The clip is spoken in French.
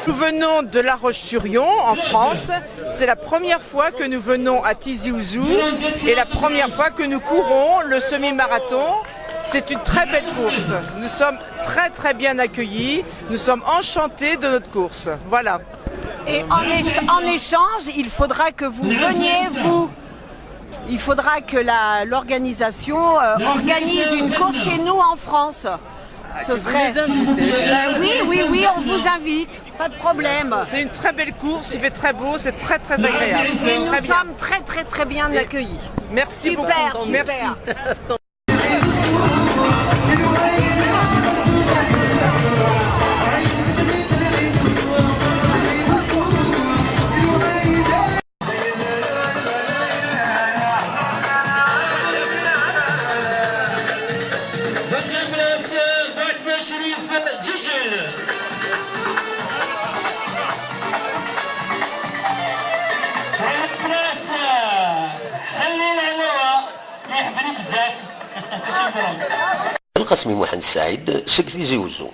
Nous venons de La Roche-sur-Yon, en France. C'est la première fois que nous venons à Tizi Ouzou et la première fois que nous courons le semi-marathon. C'est une très belle course. Nous sommes très très bien accueillis. Nous sommes enchantés de notre course. Voilà. Et en échange, il faudra que vous veniez, vous. Il faudra que l'organisation organise une course chez nous en France. Ce serait. Oui, on vous invite, pas de problème. C'est une très belle course, il fait très beau, c'est très très agréable. Et nous sommes très bien accueillis. Merci super, beaucoup. super. Merci. القاسمي محمد السعيد سكتي زيوزو